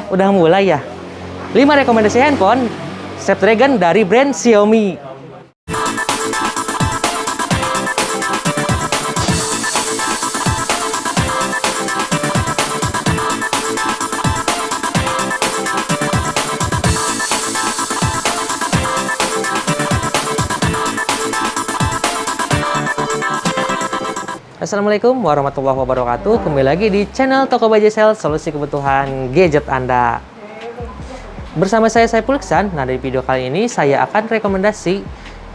Udah mulai ya? 5 rekomendasi handphone Snapdragon dari brand Xiaomi. Assalamualaikum warahmatullahi wabarakatuh. Kembali lagi di channel Toko Bajaj, solusi kebutuhan gadget Anda. Bersama saya Saiful Iksan. Nah, di video kali ini saya akan rekomendasi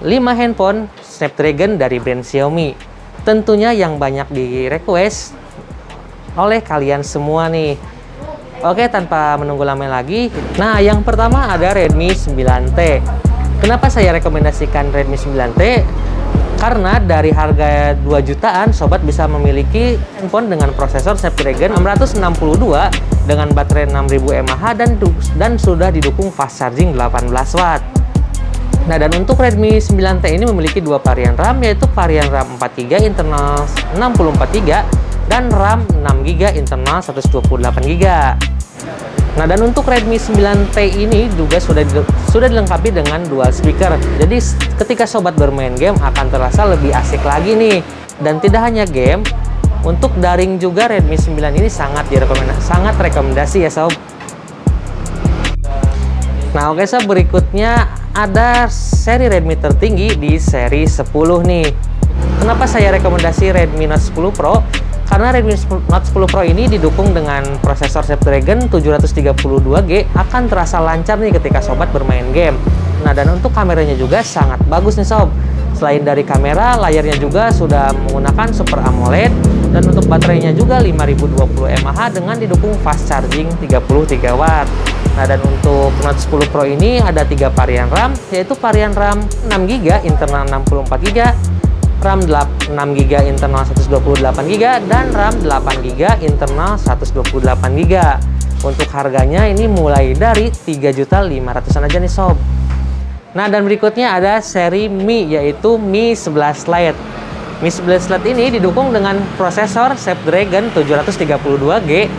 5 handphone Snapdragon dari brand Xiaomi. Tentunya yang banyak di request oleh kalian semua nih. Oke, tanpa menunggu lama lagi. Nah, yang pertama ada Redmi 9T. Kenapa saya rekomendasikan Redmi 9T? Karena dari harga 2 jutaan, sobat bisa memiliki handphone dengan prosesor Snapdragon 662 dengan baterai 6000 mAh dan sudah didukung fast charging 18 watt. Nah, dan untuk Redmi 9T ini memiliki 2 varian RAM, yaitu varian RAM 4GB internal 64GB dan RAM 6GB internal 128GB. Nah, dan untuk Redmi 9T ini juga sudah dilengkapi dengan dual speaker. Jadi ketika sobat bermain game akan terasa lebih asik lagi nih. Dan tidak hanya game, untuk daring juga Redmi 9 ini sangat rekomendasi ya sob. Nah, oke sob, berikutnya ada seri Redmi tertinggi di seri 10 nih. Kenapa saya rekomendasi Redmi Note 10 Pro? Karena Redmi Note 10 Pro ini didukung dengan prosesor Snapdragon 732G, akan terasa lancar nih ketika sobat bermain game. Nah, dan untuk kameranya juga sangat bagus nih sob. Selain dari kamera, layarnya juga sudah menggunakan Super AMOLED, dan untuk baterainya juga 5020 mAh dengan didukung fast charging 33 watt. Nah, dan untuk Note 10 Pro ini ada 3 varian RAM, yaitu varian RAM 6GB internal 64GB, RAM 6GB internal 128GB, dan RAM 8GB internal 128GB. Untuk harganya ini mulai dari 3.500.000-an aja nih sob. Nah, dan berikutnya ada seri Mi, yaitu Mi 11 Lite. Mi 11 Lite ini didukung dengan prosesor Snapdragon 732G.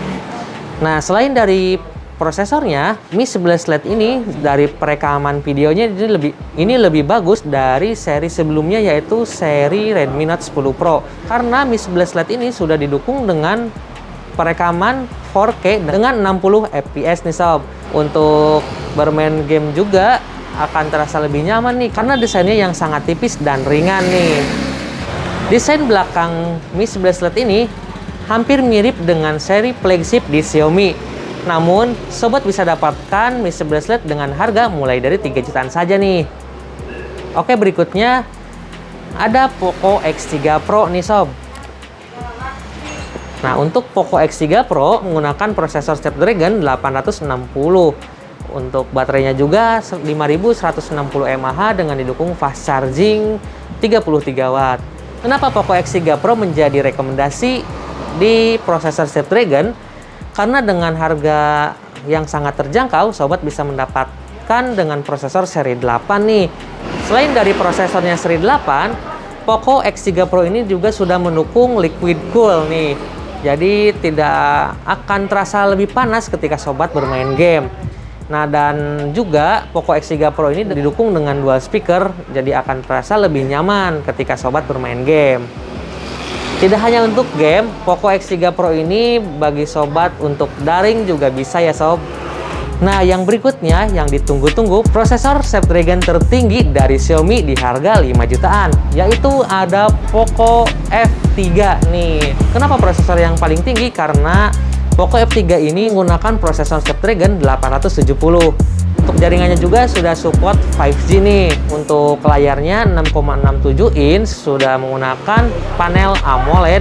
Nah, selain dari prosesornya, Mi 11 Lite ini dari perekaman videonya ini lebih bagus dari seri sebelumnya, yaitu seri Redmi Note 10 Pro. Karena Mi 11 Lite ini sudah didukung dengan perekaman 4K dengan 60 fps nih sob. Untuk bermain game juga akan terasa lebih nyaman nih, karena desainnya yang sangat tipis dan ringan nih. Desain belakang Mi 11 Lite ini hampir mirip dengan seri flagship di Xiaomi. Namun, sobat bisa dapatkan Mi 11 Lite dengan harga mulai dari 3 jutaan saja nih. Oke, berikutnya ada Poco X3 Pro nih sob. Nah, untuk Poco X3 Pro menggunakan prosesor Snapdragon 860. Untuk baterainya juga 5160 mAh dengan didukung fast charging 33 watt. Kenapa Poco X3 Pro menjadi rekomendasi di prosesor Snapdragon? Karena dengan harga yang sangat terjangkau, sobat bisa mendapatkan dengan prosesor seri 8 nih. Selain dari prosesornya seri 8, Poco X3 Pro ini juga sudah mendukung liquid cool nih. Jadi tidak akan terasa lebih panas ketika sobat bermain game. Nah, dan juga Poco X3 Pro ini didukung dengan dual speaker, jadi akan terasa lebih nyaman ketika sobat bermain game. Tidak hanya untuk game, Poco X3 Pro ini bagi sobat untuk daring juga bisa ya sob. Nah, yang berikutnya yang ditunggu-tunggu, prosesor Snapdragon tertinggi dari Xiaomi di harga 5 jutaan, yaitu ada Poco F3 nih. Kenapa prosesor yang paling tinggi? Karena Poco F3 ini menggunakan prosesor Snapdragon 870. Untuk jaringannya juga sudah support 5G nih. Untuk layarnya 6,67 inch, sudah menggunakan panel AMOLED.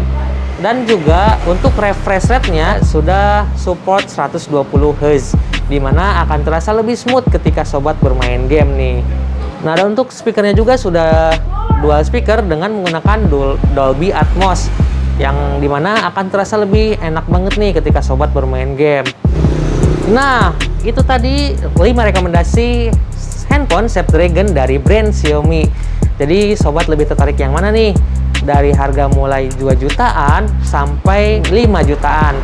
Dan juga untuk refresh rate-nya sudah support 120 Hz, dimana akan terasa lebih smooth ketika sobat bermain game nih. Nah, dan untuk speakernya juga sudah dual speaker dengan menggunakan Dolby Atmos, yang dimana akan terasa lebih enak banget nih ketika sobat bermain game. Nah, itu tadi 5 rekomendasi handphone Snapdragon dari brand Xiaomi. Jadi sobat lebih tertarik yang mana nih? Dari harga mulai 2 jutaan sampai 5 jutaan.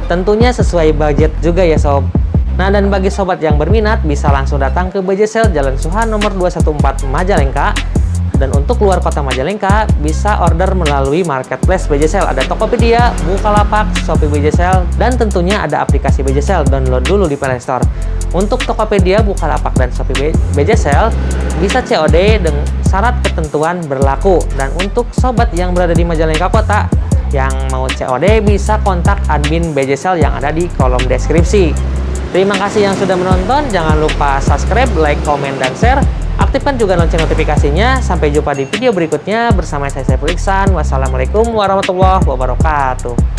Tentunya sesuai budget juga ya sob. Nah, dan bagi sobat yang berminat bisa langsung datang ke BJ Sale Jalan Suha nomor 214 Majalengka. Dan untuk luar kota Majalengka bisa order melalui marketplace BJ Sale. Ada Tokopedia, Bukalapak, Shopee BJ Sale, dan tentunya ada aplikasi BJ Sale. Download dulu di Play Store. Untuk Tokopedia, Bukalapak, dan Shopee BJ Sale bisa COD dengan syarat ketentuan berlaku. Dan untuk sobat yang berada di Majalengka Kota yang mau COD bisa kontak admin BJ Sale yang ada di kolom deskripsi. Terima kasih yang sudah menonton. Jangan lupa subscribe, like, komen, dan share. Aktifkan juga lonceng notifikasinya. Sampai jumpa di video berikutnya bersama saya Saiful Iksan. Wassalamualaikum warahmatullahi wabarakatuh.